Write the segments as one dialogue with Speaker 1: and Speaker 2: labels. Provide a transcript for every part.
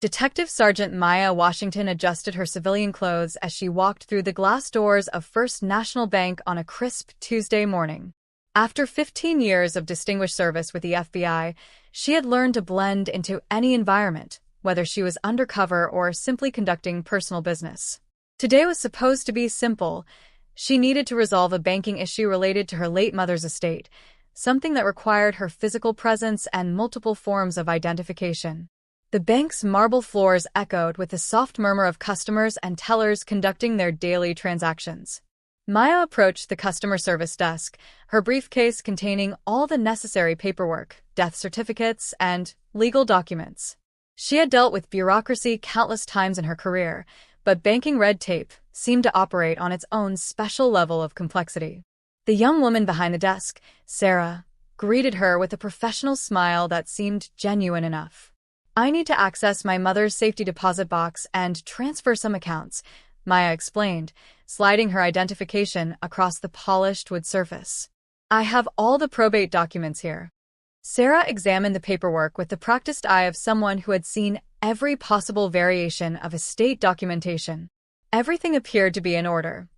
Speaker 1: Detective Sergeant Maya Washington adjusted her civilian clothes as she walked through the glass doors of First National Bank on a crisp Tuesday morning. After 15 years of distinguished service with the FBI, she had learned to blend into any environment, whether she was undercover or simply conducting personal business. Today was supposed to be simple. She needed to resolve a banking issue related to her late mother's estate, something that required her physical presence and multiple forms of identification. The bank's marble floors echoed with the soft murmur of customers and tellers conducting their daily transactions. Maya approached the customer service desk, her briefcase containing all the necessary paperwork, death certificates, and legal documents. She had dealt with bureaucracy countless times in her career, but banking red tape seemed to operate on its own special level of complexity. The young woman behind the desk, Sarah, greeted her with a professional smile that seemed genuine enough. "I need to access my mother's safety deposit box and transfer some accounts," Maya explained, sliding her identification across the polished wood surface. "I have all the probate documents here." Sarah examined the paperwork with the practiced eye of someone who had seen every possible variation of estate documentation. Everything appeared to be in order: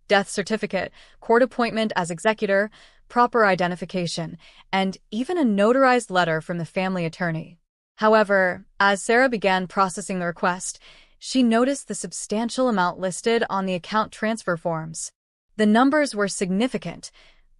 Speaker 1: death certificate, court appointment as executor, proper identification, and even a notarized letter from the family attorney. However, as Sarah began processing the request, she noticed the substantial amount listed on the account transfer forms. The numbers were significant,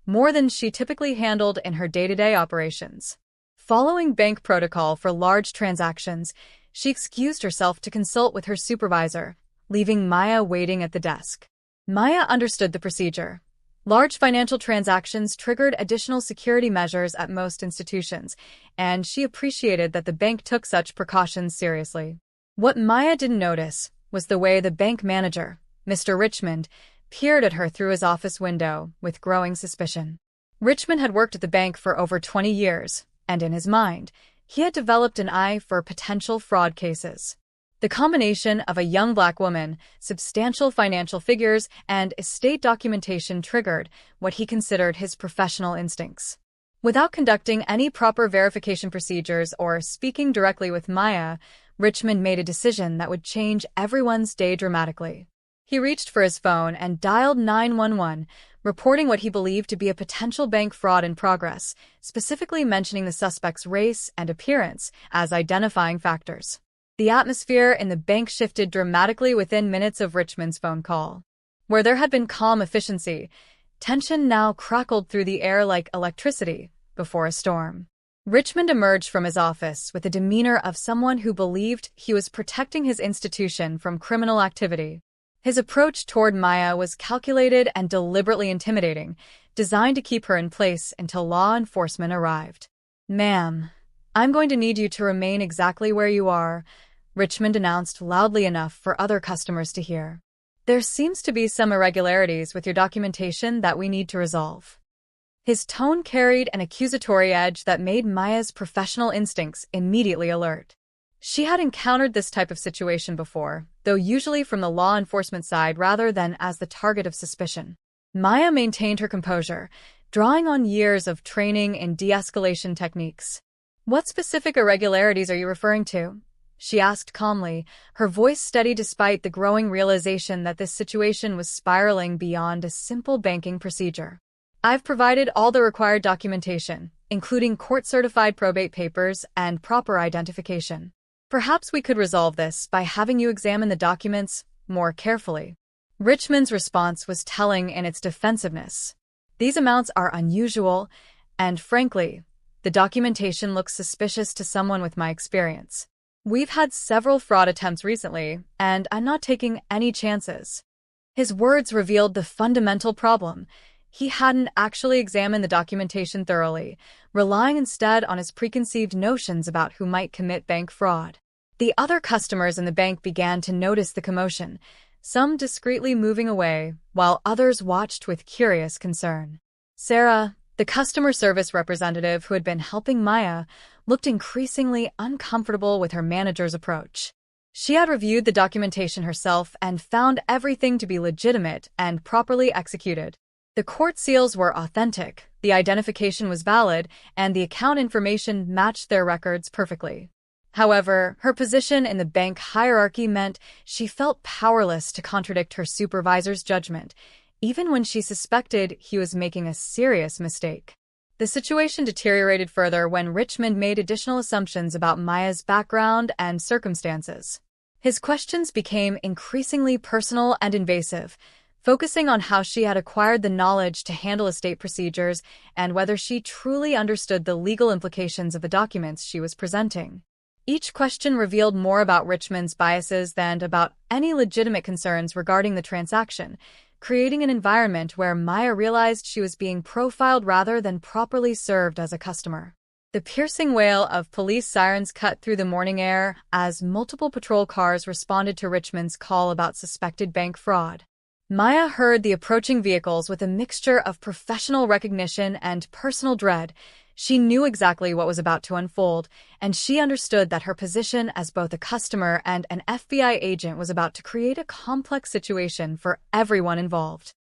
Speaker 1: more than she typically handled in her day-to-day operations. Following bank protocol for large transactions, she excused herself to consult with her supervisor, leaving Maya waiting at the desk. Maya understood the procedure. Large financial transactions triggered additional security measures at most institutions, and she appreciated that the bank took such precautions seriously. What Maya didn't notice was the way the bank manager, Mr. Richmond, peered at her through his office window with growing suspicion. Richmond had worked at the bank for over 20 years, and in his mind, he had developed an eye for potential fraud cases. The combination of a young black woman, substantial financial figures, and estate documentation triggered what he considered his professional instincts. Without conducting any proper verification procedures or speaking directly with Maya, Richmond made a decision that would change everyone's day dramatically. He reached for his phone and dialed 911, reporting what he believed to be a potential bank fraud in progress, specifically mentioning the suspect's race and appearance as identifying factors. The atmosphere in the bank shifted dramatically within minutes of Richmond's phone call. Where there had been calm efficiency, tension now crackled through the air like electricity before a storm. Richmond emerged from his office with the demeanor of someone who believed he was protecting his institution from criminal activity. His approach toward Maya was calculated and deliberately intimidating, designed to keep her in place until law enforcement arrived. "Ma'am, I'm going to need you to remain exactly where you are," Richmond announced loudly enough for other customers to hear. "There seems to be some irregularities with your documentation that we need to resolve." His tone carried an accusatory edge that made Maya's professional instincts immediately alert. She had encountered this type of situation before, though usually from the law enforcement side rather than as the target of suspicion. Maya maintained her composure, drawing on years of training in de-escalation techniques. "What specific irregularities are you referring to?" she asked calmly, her voice steady despite the growing realization that this situation was spiraling beyond a simple banking procedure. "I've provided all the required documentation, including court-certified probate papers and proper identification. Perhaps we could resolve this by having you examine the documents more carefully." Richmond's response was telling in its defensiveness. "These amounts are unusual, and frankly, the documentation looks suspicious to someone with my experience. We've had several fraud attempts recently, and I'm not taking any chances." His words revealed the fundamental problem. He hadn't actually examined the documentation thoroughly, relying instead on his preconceived notions about who might commit bank fraud. The other customers in the bank began to notice the commotion, some discreetly moving away, while others watched with curious concern. Sarah, the customer service representative who had been helping Maya, looked increasingly uncomfortable with her manager's approach. She had reviewed the documentation herself and found everything to be legitimate and properly executed. The court seals were authentic, the identification was valid, and the account information matched their records perfectly. However, her position in the bank hierarchy meant she felt powerless to contradict her supervisor's judgment, even when she suspected he was making a serious mistake. The situation deteriorated further when Richmond made additional assumptions about Maya's background and circumstances. His questions became increasingly personal and invasive, focusing on how she had acquired the knowledge to handle estate procedures and whether she truly understood the legal implications of the documents she was presenting. Each question revealed more about Richmond's biases than about any legitimate concerns regarding the transaction, creating an environment where Maya realized she was being profiled rather than properly served as a customer. The piercing wail of police sirens cut through the morning air as multiple patrol cars responded to Richmond's call about suspected bank fraud. Maya heard the approaching vehicles with a mixture of professional recognition and personal dread. She knew exactly what was about to unfold, and she understood that her position as both a customer and an FBI agent was about to create a complex situation for everyone involved.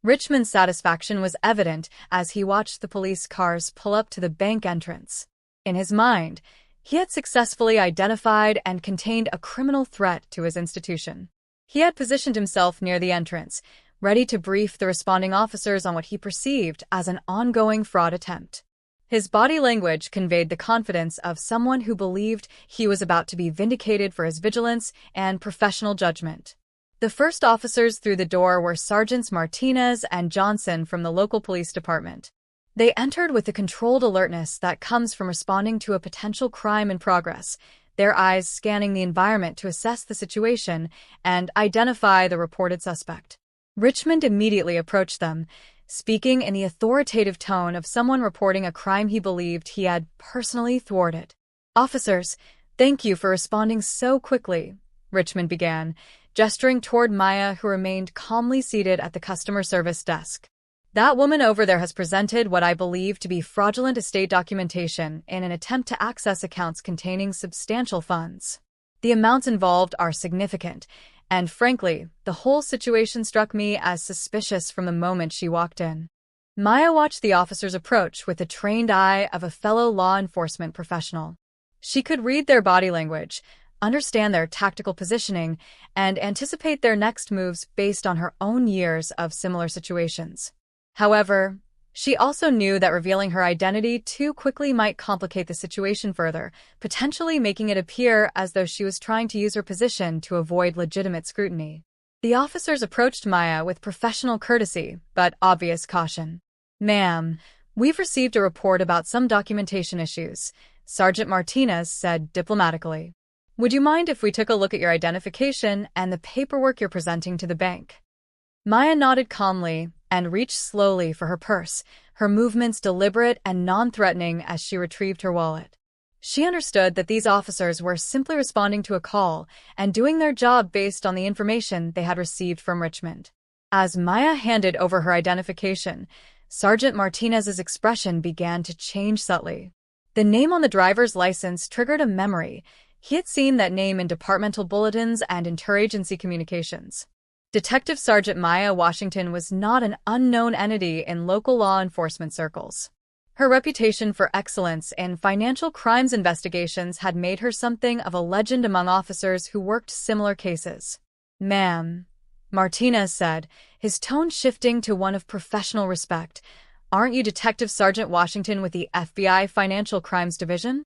Speaker 1: Richmond's satisfaction was evident as he watched the police cars pull up to the bank entrance. In his mind, he had successfully identified and contained a criminal threat to his institution. He had positioned himself near the entrance, ready to brief the responding officers on what he perceived as an ongoing fraud attempt. His body language conveyed the confidence of someone who believed he was about to be vindicated for his vigilance and professional judgment. The first officers through the door were Sergeants Martinez and Johnson from the local police department. They entered with the controlled alertness that comes from responding to a potential crime in progress, their eyes scanning the environment to assess the situation and identify the reported suspect. Richmond immediately approached them, speaking in the authoritative tone of someone reporting a crime he believed he had personally thwarted. "Officers, thank you for responding so quickly," Richmond began, gesturing toward Maya, who remained calmly seated at the customer service desk. "That woman over there has presented what I believe to be fraudulent estate documentation in an attempt to access accounts containing substantial funds. The amounts involved are significant, and frankly, the whole situation struck me as suspicious from the moment she walked in." Maya watched the officers approach with the trained eye of a fellow law enforcement professional. She could read their body language, understand their tactical positioning, and anticipate their next moves based on her own years of similar situations. However, she also knew that revealing her identity too quickly might complicate the situation further, potentially making it appear as though she was trying to use her position to avoid legitimate scrutiny. The officers approached Maya with professional courtesy, but obvious caution. "Ma'am, we've received a report about some documentation issues," Sergeant Martinez said diplomatically. "Would you mind if we took a look at your identification and the paperwork you're presenting to the bank?" Maya nodded calmly and reached slowly for her purse, her movements deliberate and non-threatening as she retrieved her wallet. She understood that these officers were simply responding to a call and doing their job based on the information they had received from Richmond. As Maya handed over her identification, Sergeant Martinez's expression began to change subtly. The name on the driver's license triggered a memory. He had seen that name in departmental bulletins and interagency communications. Detective Sergeant Maya Washington was not an unknown entity in local law enforcement circles. Her reputation for excellence in financial crimes investigations had made her something of a legend among officers who worked similar cases. "Ma'am," Martinez said, his tone shifting to one of professional respect, "aren't you Detective Sergeant Washington with the FBI Financial Crimes Division?"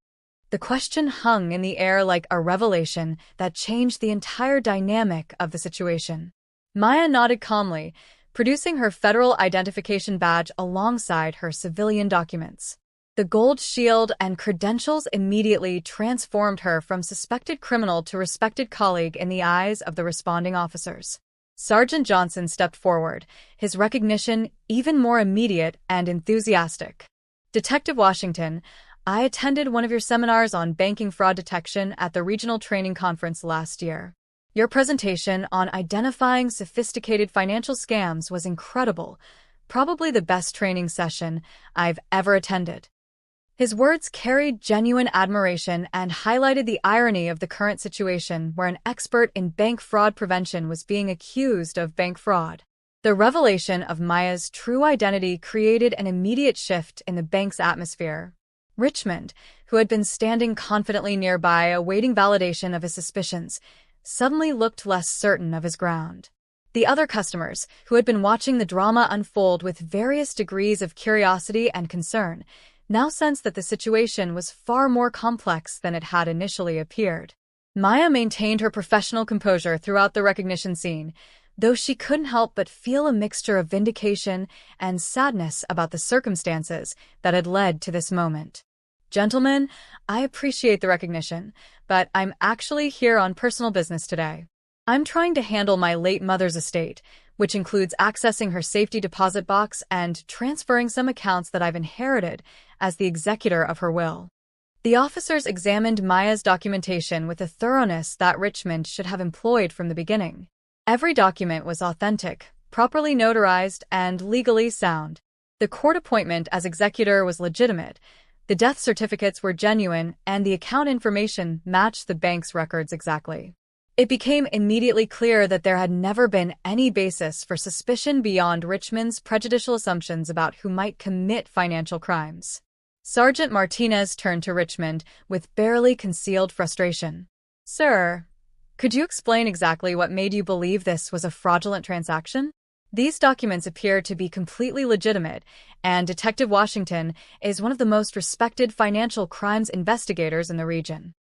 Speaker 1: The question hung in the air like a revelation that changed the entire dynamic of the situation. Maya nodded calmly, producing her federal identification badge alongside her civilian documents. The gold shield and credentials immediately transformed her from suspected criminal to respected colleague in the eyes of the responding officers. Sergeant Johnson stepped forward, his recognition even more immediate and enthusiastic. "Detective Washington, I attended one of your seminars on banking fraud detection at the regional training conference last year. Your presentation on identifying sophisticated financial scams was incredible, probably the best training session I've ever attended." His words carried genuine admiration and highlighted the irony of the current situation where an expert in bank fraud prevention was being accused of bank fraud. The revelation of Maya's true identity created an immediate shift in the bank's atmosphere. Richmond, who had been standing confidently nearby awaiting validation of his suspicions, suddenly looked less certain of his ground. The other customers, who had been watching the drama unfold with various degrees of curiosity and concern, now sensed that the situation was far more complex than it had initially appeared. Maya maintained her professional composure throughout the recognition scene, though she couldn't help but feel a mixture of vindication and sadness about the circumstances that had led to this moment. "Gentlemen, I appreciate the recognition, but I'm actually here on personal business today. I'm trying to handle my late mother's estate, which includes accessing her safety deposit box and transferring some accounts that I've inherited as the executor of her will." The officers examined Maya's documentation with a thoroughness that Richmond should have employed from the beginning. Every document was authentic, properly notarized, and legally sound. The court appointment as executor was legitimate, the death certificates were genuine, and the account information matched the bank's records exactly. It became immediately clear that there had never been any basis for suspicion beyond Richmond's prejudicial assumptions about who might commit financial crimes. Sergeant Martinez turned to Richmond with barely concealed frustration. "Sir, could you explain exactly what made you believe this was a fraudulent transaction? These documents appear to be completely legitimate, and Detective Washington is one of the most respected financial crimes investigators in the region."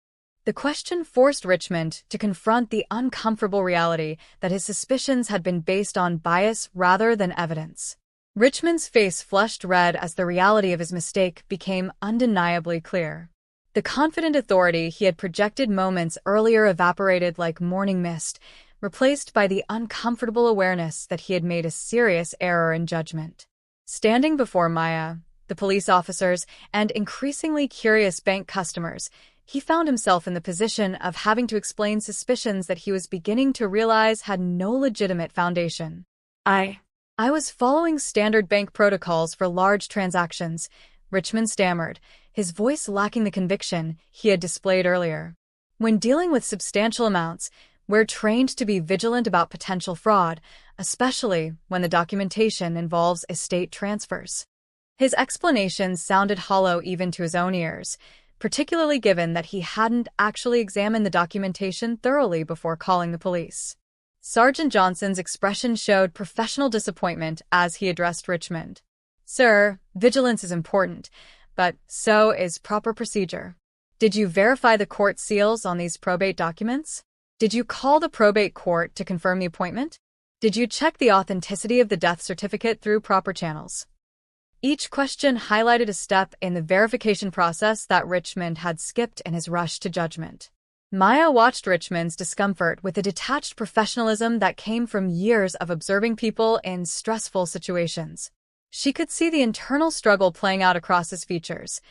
Speaker 1: The question forced Richmond to confront the uncomfortable reality that his suspicions had been based on bias rather than evidence. Richmond's face flushed red as the reality of his mistake became undeniably clear. The confident authority he had projected moments earlier evaporated like morning mist, replaced by the uncomfortable awareness that he had made a serious error in judgment. Standing before Maya, the police officers, and increasingly curious bank customers, he found himself in the position of having to explain suspicions that he was beginning to realize had no legitimate foundation. I was following standard bank protocols for large transactions," Richmond stammered, his voice lacking the conviction he had displayed earlier. "When dealing with substantial amounts, we're trained to be vigilant about potential fraud, especially when the documentation involves estate transfers." His explanation sounded hollow even to his own ears, particularly given that he hadn't actually examined the documentation thoroughly before calling the police. Sergeant Johnson's expression showed professional disappointment as he addressed Richmond. "Sir, vigilance is important, but so is proper procedure. Did you verify the court seals on these probate documents? Did you call the probate court to confirm the appointment? Did you check the authenticity of the death certificate through proper channels?" Each question highlighted a step in the verification process that Richmond had skipped in his rush to judgment. Maya watched Richmond's discomfort with a detached professionalism that came from years of observing people in stressful situations. She could see the internal struggle playing out across his features,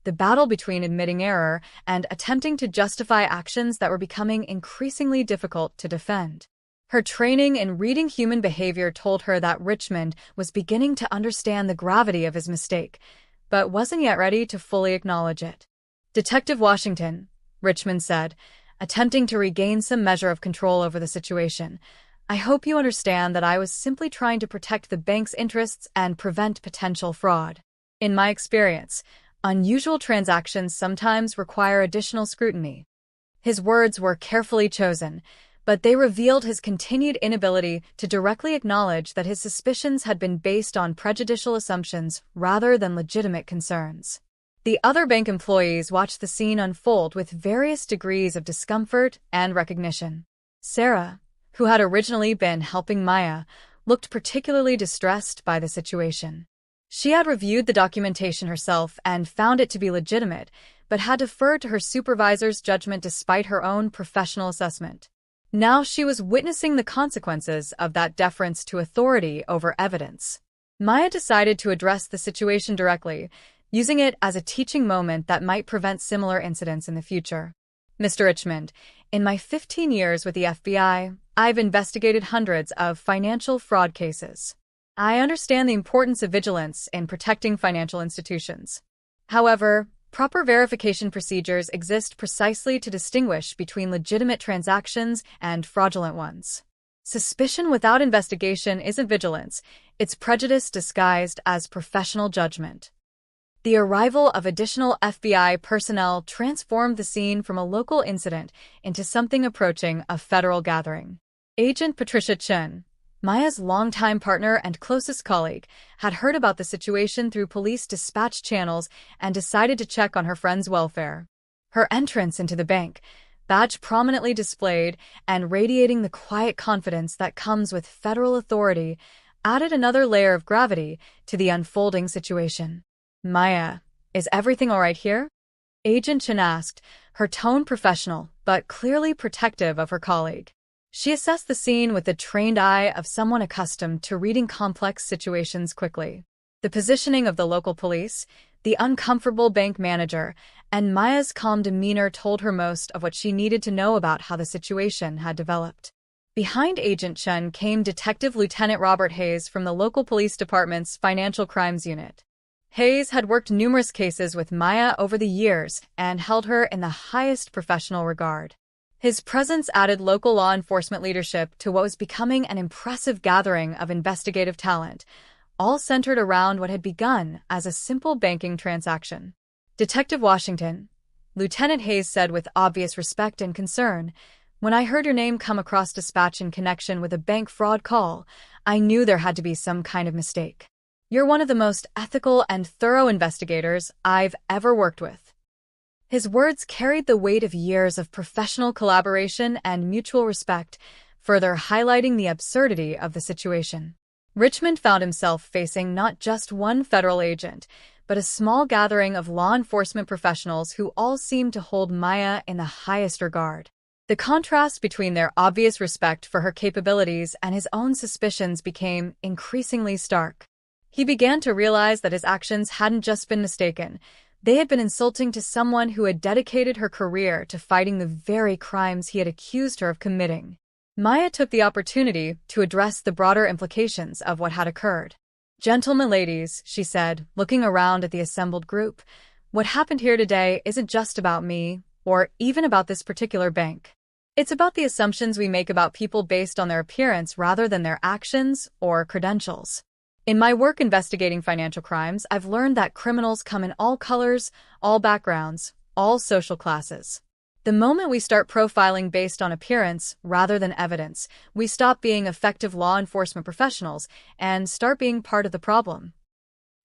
Speaker 1: the battle between admitting error and attempting to justify actions that were becoming increasingly difficult to defend. Her training in reading human behavior told her that Richmond was beginning to understand the gravity of his mistake, but wasn't yet ready to fully acknowledge it. "Detective Washington," Richmond said, attempting to regain some measure of control over the situation, "I hope you understand that I was simply trying to protect the bank's interests and prevent potential fraud. In my experience, unusual transactions sometimes require additional scrutiny." His words were carefully chosen, but they revealed his continued inability to directly acknowledge that his suspicions had been based on prejudicial assumptions rather than legitimate concerns. The other bank employees watched the scene unfold with various degrees of discomfort and recognition. Sarah, who had originally been helping Maya, looked particularly distressed by the situation. She had reviewed the documentation herself and found it to be legitimate, but had deferred to her supervisor's judgment despite her own professional assessment. Now she was witnessing the consequences of that deference to authority over evidence. Maya decided to address the situation directly, using it as a teaching moment that might prevent similar incidents in the future. "Mr. Richmond, in my 15 years with the FBI, I've investigated hundreds of financial fraud cases. I understand the importance of vigilance in protecting financial institutions. However, proper verification procedures exist precisely to distinguish between legitimate transactions and fraudulent ones. Suspicion without investigation isn't vigilance, it's prejudice disguised as professional judgment." The arrival of additional FBI personnel transformed the scene from a local incident into something approaching a federal gathering. Agent Patricia Chun, Maya's longtime partner and closest colleague, had heard about the situation through police dispatch channels and decided to check on her friend's welfare. Her entrance into the bank, badge prominently displayed and radiating the quiet confidence that comes with federal authority, added another layer of gravity to the unfolding situation. "Maya, is everything all right here?" Agent Chen asked, her tone professional but clearly protective of her colleague. She assessed the scene with the trained eye of someone accustomed to reading complex situations quickly. The positioning of the local police, the uncomfortable bank manager, and Maya's calm demeanor told her most of what she needed to know about how the situation had developed. Behind Agent Chen came Detective Lieutenant Robert Hayes from the local police department's Financial Crimes Unit. Hayes had worked numerous cases with Maya over the years and held her in the highest professional regard. His presence added local law enforcement leadership to what was becoming an impressive gathering of investigative talent, all centered around what had begun as a simple banking transaction. "Detective Washington," Lieutenant Hayes said with obvious respect and concern, "when I heard your name come across dispatch in connection with a bank fraud call, I knew there had to be some kind of mistake. You're one of the most ethical and thorough investigators I've ever worked with." His words carried the weight of years of professional collaboration and mutual respect, further highlighting the absurdity of the situation. Richmond found himself facing not just one federal agent, but a small gathering of law enforcement professionals who all seemed to hold Maya in the highest regard. The contrast between their obvious respect for her capabilities and his own suspicions became increasingly stark. He began to realize that his actions hadn't just been mistaken. They had been insulting to someone who had dedicated her career to fighting the very crimes he had accused her of committing. Maya took the opportunity to address the broader implications of what had occurred. "Gentlemen, ladies," she said, looking around at the assembled group, "what happened here today isn't just about me, or even about this particular bank. It's about the assumptions we make about people based on their appearance rather than their actions or credentials. In my work investigating financial crimes, I've learned that criminals come in all colors, all backgrounds, all social classes. The moment we start profiling based on appearance rather than evidence, we stop being effective law enforcement professionals and start being part of the problem."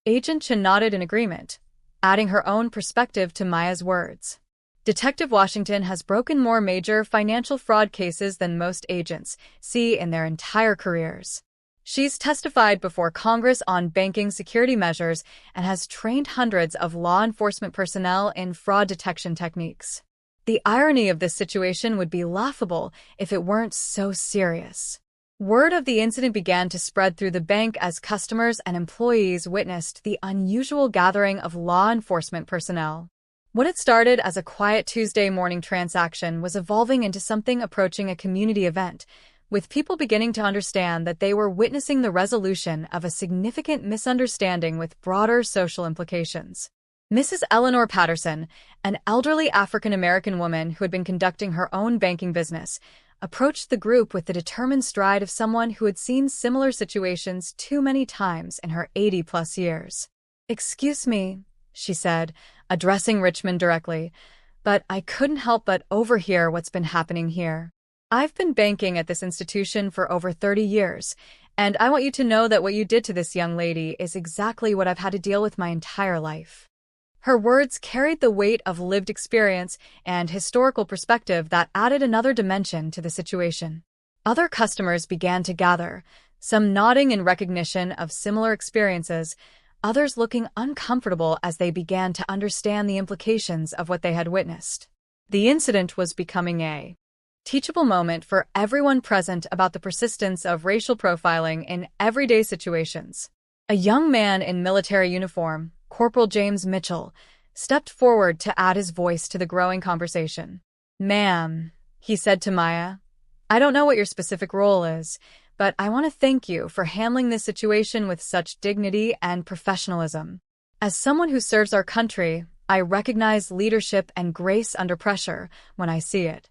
Speaker 1: Agent Chen nodded in agreement, adding her own perspective to Maya's words. "Detective Washington has broken more major financial fraud cases than most agents see in their entire careers. She's testified before Congress on banking security measures and has trained hundreds of law enforcement personnel in fraud detection techniques. The irony of this situation would be laughable if it weren't so serious." Word of the incident began to spread through the bank as customers and employees witnessed the unusual gathering of law enforcement personnel. What had started as a quiet Tuesday morning transaction was evolving into something approaching a community event, with people beginning to understand that they were witnessing the resolution of a significant misunderstanding with broader social implications. Mrs. Eleanor Patterson, an elderly African-American woman who had been conducting her own banking business, approached the group with the determined stride of someone who had seen similar situations too many times in her 80-plus years. "Excuse me," she said, addressing Richmond directly, "but I couldn't help but overhear what's been happening here. I've been banking at this institution for over 30 years, and I want you to know that what you did to this young lady is exactly what I've had to deal with my entire life." Her words carried the weight of lived experience and historical perspective that added another dimension to the situation. Other customers began to gather, some nodding in recognition of similar experiences, others looking uncomfortable as they began to understand the implications of what they had witnessed. The incident was becoming a teachable moment for everyone present about the persistence of racial profiling in everyday situations. A young man in military uniform, Corporal James Mitchell, stepped forward to add his voice to the growing conversation. "Ma'am," he said to Maya, "I don't know what your specific role is, but I want to thank you for handling this situation with such dignity and professionalism. As someone who serves our country, I recognize leadership and grace under pressure when I see it."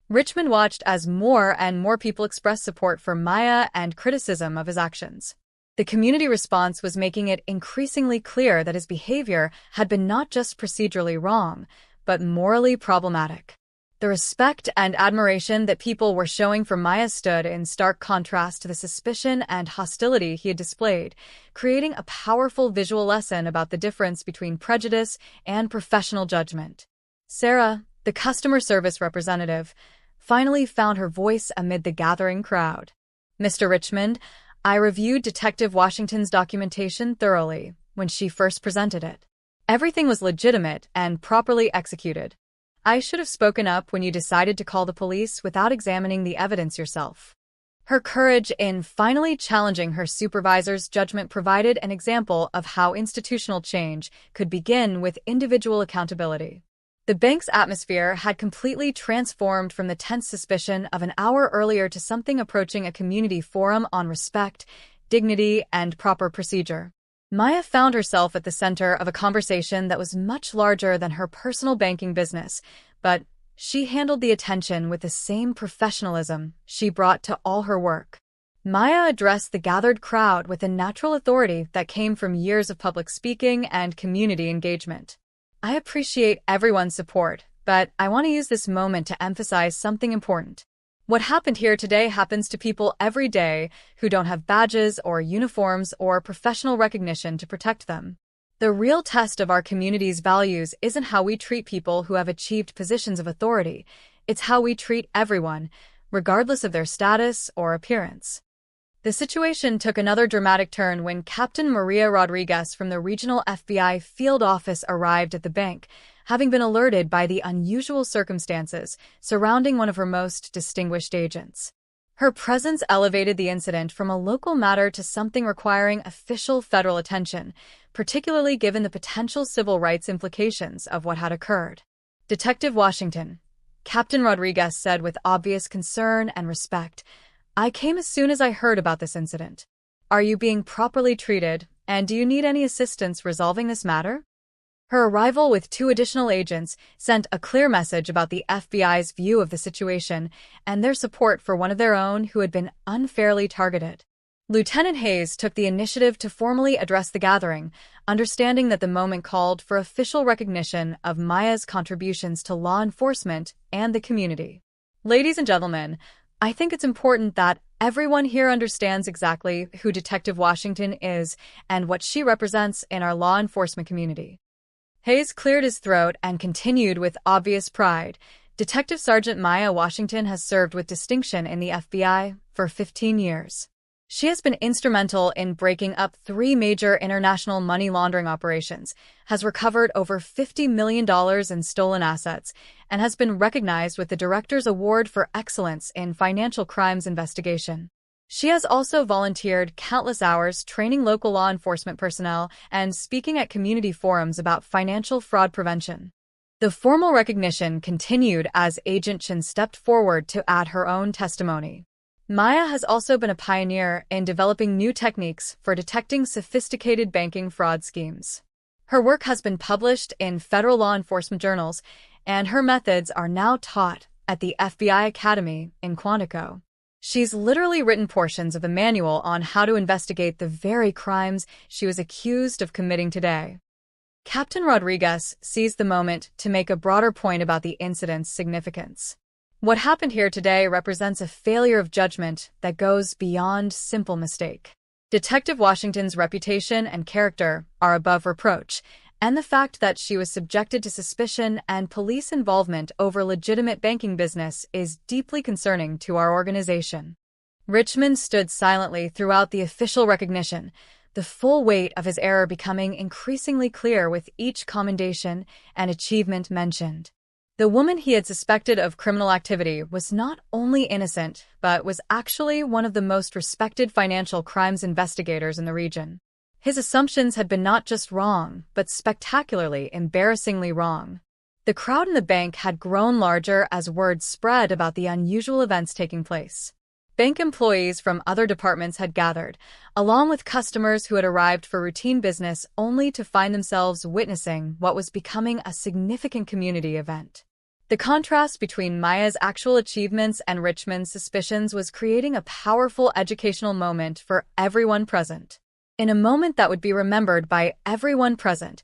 Speaker 1: Richmond watched as more and more people expressed support for Maya and criticism of his actions. The community response was making it increasingly clear that his behavior had been not just procedurally wrong, but morally problematic. The respect and admiration that people were showing for Maya stood in stark contrast to the suspicion and hostility he had displayed, creating a powerful visual lesson about the difference between prejudice and professional judgment. Sarah, the customer service representative, finally found her voice amid the gathering crowd. "Mr. Richmond, I reviewed Detective Washington's documentation thoroughly when she first presented it. Everything was legitimate and properly executed. I should have spoken up when you decided to call the police without examining the evidence yourself." Her courage in finally challenging her supervisor's judgment provided an example of how institutional change could begin with individual accountability. The bank's atmosphere had completely transformed from the tense suspicion of an hour earlier to something approaching a community forum on respect, dignity, and proper procedure. Maya found herself at the center of a conversation that was much larger than her personal banking business, but she handled the attention with the same professionalism she brought to all her work. Maya addressed the gathered crowd with a natural authority that came from years of public speaking and community engagement. "I appreciate everyone's support, but I want to use this moment to emphasize something important. What happened here today happens to people every day who don't have badges or uniforms or professional recognition to protect them. The real test of our community's values isn't how we treat people who have achieved positions of authority. It's how we treat everyone, regardless of their status or appearance." The situation took another dramatic turn when Captain Maria Rodriguez from the regional FBI field office arrived at the bank, having been alerted by the unusual circumstances surrounding one of her most distinguished agents. Her presence elevated the incident from a local matter to something requiring official federal attention, particularly given the potential civil rights implications of what had occurred. "Detective Washington," Captain Rodriguez said with obvious concern and respect, "I came as soon as I heard about this incident. Are you being properly treated, and do you need any assistance resolving this matter?" Her arrival with 2 additional agents sent a clear message about the FBI's view of the situation and their support for one of their own who had been unfairly targeted. Lieutenant Hayes took the initiative to formally address the gathering, understanding that the moment called for official recognition of Maya's contributions to law enforcement and the community. "Ladies and gentlemen, I think it's important that everyone here understands exactly who Detective Washington is and what she represents in our law enforcement community." Hayes cleared his throat and continued with obvious pride. "Detective Sergeant Maya Washington has served with distinction in the FBI for 15 years. She has been instrumental in breaking up 3 major international money laundering operations, has recovered over $50 million in stolen assets, and has been recognized with the Director's Award for Excellence in Financial Crimes Investigation. She has also volunteered countless hours training local law enforcement personnel and speaking at community forums about financial fraud prevention." The formal recognition continued as Agent Chen stepped forward to add her own testimony. "Maya has also been a pioneer in developing new techniques for detecting sophisticated banking fraud schemes. Her work has been published in federal law enforcement journals, and her methods are now taught at the FBI Academy in Quantico. She's literally written portions of the manual on how to investigate the very crimes she was accused of committing today." Captain Rodriguez seized the moment to make a broader point about the incident's significance. "What happened here today represents a failure of judgment that goes beyond simple mistake. Detective Washington's reputation and character are above reproach, and the fact that she was subjected to suspicion and police involvement over legitimate banking business is deeply concerning to our organization." Richmond stood silently throughout the official recognition, the full weight of his error becoming increasingly clear with each commendation and achievement mentioned. The woman he had suspected of criminal activity was not only innocent, but was actually one of the most respected financial crimes investigators in the region. His assumptions had been not just wrong, but spectacularly, embarrassingly wrong. The crowd in the bank had grown larger as word spread about the unusual events taking place. Bank employees from other departments had gathered, along with customers who had arrived for routine business only to find themselves witnessing what was becoming a significant community event. The contrast between Maya's actual achievements and Richmond's suspicions was creating a powerful educational moment for everyone present. In a moment that would be remembered by everyone present,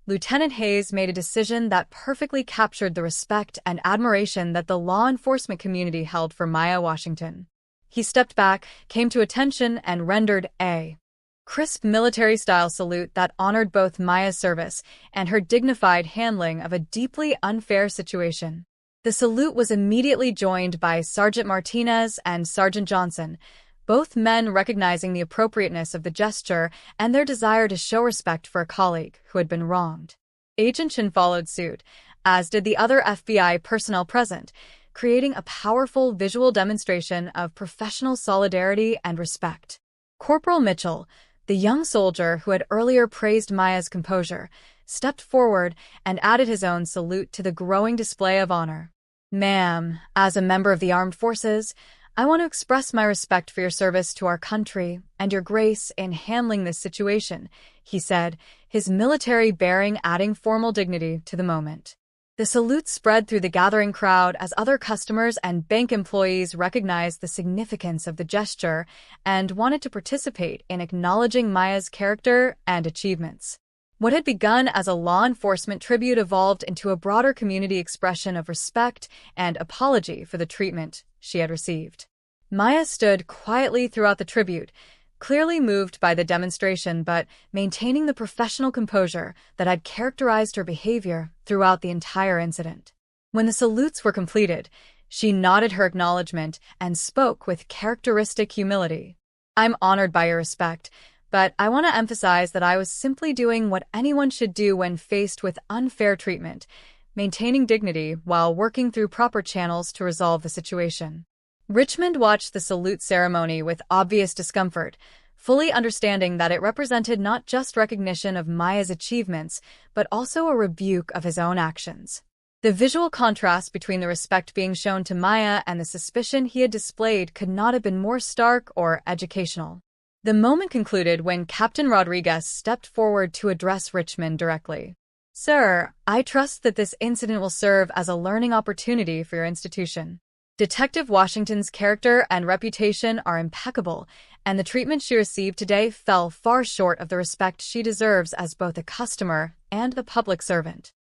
Speaker 1: Lieutenant Hayes made a decision that perfectly captured the respect and admiration that the law enforcement community held for Maya Washington. He stepped back, came to attention, and rendered a crisp military-style salute that honored both Maya's service and her dignified handling of a deeply unfair situation. The salute was immediately joined by Sergeant Martinez and Sergeant Johnson, both men recognizing the appropriateness of the gesture and their desire to show respect for a colleague who had been wronged. Agent Chin followed suit, as did the other FBI personnel present, creating a powerful visual demonstration of professional solidarity and respect. Corporal Mitchell, the young soldier who had earlier praised Maya's composure, stepped forward and added his own salute to the growing display of honor. "Ma'am, as a member of the armed forces, I want to express my respect for your service to our country and your grace in handling this situation," he said, his military bearing adding formal dignity to the moment. The salute spread through the gathering crowd as other customers and bank employees recognized the significance of the gesture and wanted to participate in acknowledging Maya's character and achievements. What had begun as a law enforcement tribute evolved into a broader community expression of respect and apology for the treatment she had received. Maya stood quietly throughout the tribute, clearly moved by the demonstration but maintaining the professional composure that had characterized her behavior throughout the entire incident. When the salutes were completed, she nodded her acknowledgement and spoke with characteristic humility. "I'm honored by your respect, but I want to emphasize that I was simply doing what anyone should do when faced with unfair treatment, maintaining dignity while working through proper channels to resolve the situation." Richmond watched the salute ceremony with obvious discomfort, fully understanding that it represented not just recognition of Maya's achievements, but also a rebuke of his own actions. The visual contrast between the respect being shown to Maya and the suspicion he had displayed could not have been more stark or educational. The moment concluded when Captain Rodriguez stepped forward to address Richmond directly. "Sir, I trust that this incident will serve as a learning opportunity for your institution. Detective Washington's character and reputation are impeccable, and the treatment she received today fell far short of the respect she deserves as both a customer and a public servant."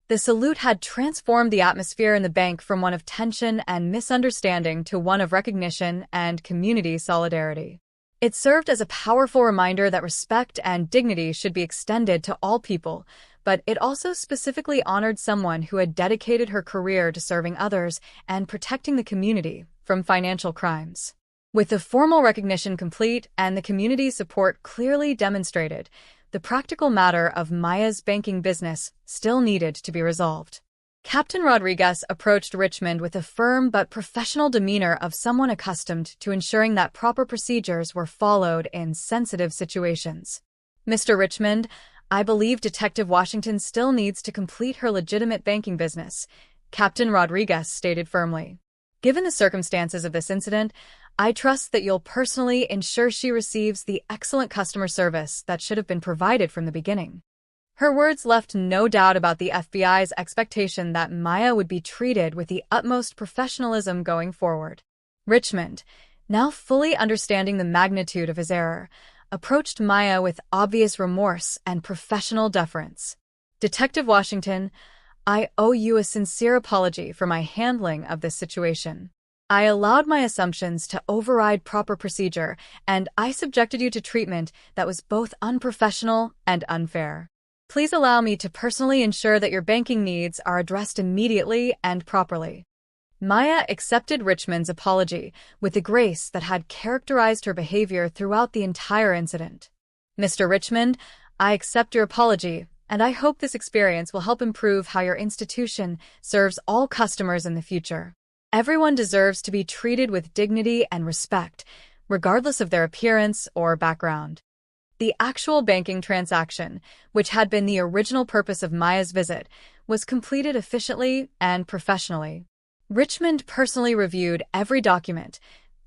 Speaker 1: The salute had transformed the atmosphere in the bank from one of tension and misunderstanding to one of recognition and community solidarity. It served as a powerful reminder that respect and dignity should be extended to all people, but it also specifically honored someone who had dedicated her career to serving others and protecting the community from financial crimes. With the formal recognition complete and the community's support clearly demonstrated, the practical matter of Maya's banking business still needed to be resolved. Captain Rodriguez approached Richmond with a firm but professional demeanor of someone accustomed to ensuring that proper procedures were followed in sensitive situations. "Mr. Richmond, I believe Detective Washington still needs to complete her legitimate banking business," Captain Rodriguez stated firmly. "Given the circumstances of this incident, I trust that you'll personally ensure she receives the excellent customer service that should have been provided from the beginning." Her words left no doubt about the FBI's expectation that Maya would be treated with the utmost professionalism going forward. Richmond, now fully understanding the magnitude of his error, approached Maya with obvious remorse and professional deference. "Detective Washington, I owe you a sincere apology for my handling of this situation. I allowed my assumptions to override proper procedure, and I subjected you to treatment that was both unprofessional and unfair. Please allow me to personally ensure that your banking needs are addressed immediately and properly." Maya accepted Richmond's apology with the grace that had characterized her behavior throughout the entire incident. "Mr. Richmond, I accept your apology, and I hope this experience will help improve how your institution serves all customers in the future. Everyone deserves to be treated with dignity and respect, regardless of their appearance or background." The actual banking transaction, which had been the original purpose of Maya's visit, was completed efficiently and professionally. Richmond personally reviewed every document,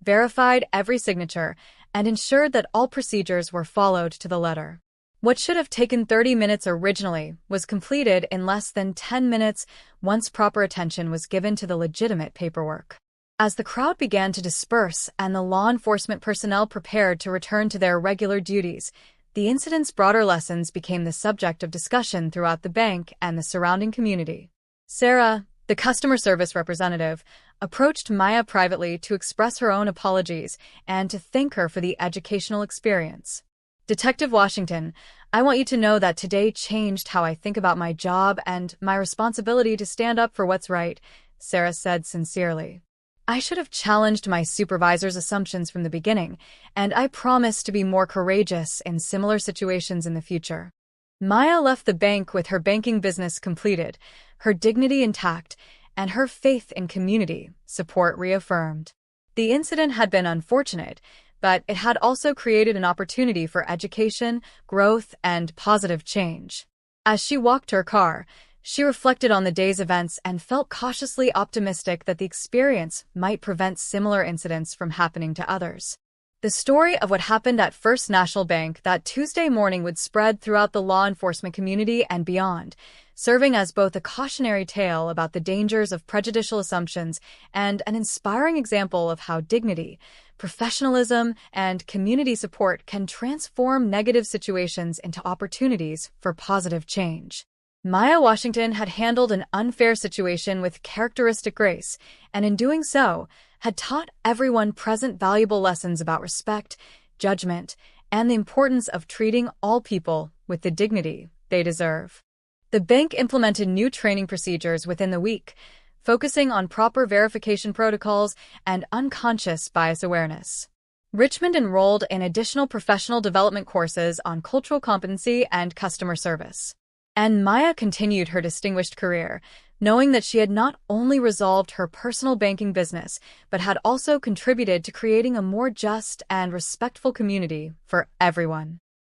Speaker 1: verified every signature, and ensured that all procedures were followed to the letter. What should have taken 30 minutes originally was completed in less than 10 minutes once proper attention was given to the legitimate paperwork. As the crowd began to disperse and the law enforcement personnel prepared to return to their regular duties, The incident's broader lessons became the subject of discussion throughout the bank and the surrounding community. Sarah, the customer service representative, approached Maya privately to express her own apologies and to thank her for the educational experience. Detective Washington, I want you to know that today changed how I think about my job and my responsibility to stand up for what's right, Sarah said sincerely. I should have challenged my supervisor's assumptions from the beginning, and I promise to be more courageous in similar situations in the future. Maya left the bank with her banking business completed, her dignity intact, and her faith in community support reaffirmed. The incident had been unfortunate, but it had also created an opportunity for education, growth, and positive change. As she walked her car, she reflected on the day's events and felt cautiously optimistic that the experience might prevent similar incidents from happening to others. The story of what happened at First National Bank that Tuesday morning would spread throughout the law enforcement community and beyond, serving as both a cautionary tale about the dangers of prejudicial assumptions and an inspiring example of how dignity, professionalism, and community support can transform negative situations into opportunities for positive change. Maya Washington had handled an unfair situation with characteristic grace, and in doing so, had taught everyone present valuable lessons about respect, judgment, and the importance of treating all people with the dignity they deserve. The bank implemented new training procedures within the week, focusing on proper verification protocols and unconscious bias awareness. Richmond enrolled in additional professional development courses on cultural competency and customer service. And Maya continued her distinguished career, knowing that she had not only resolved her personal banking business, but had also contributed to creating a more just and respectful community for everyone.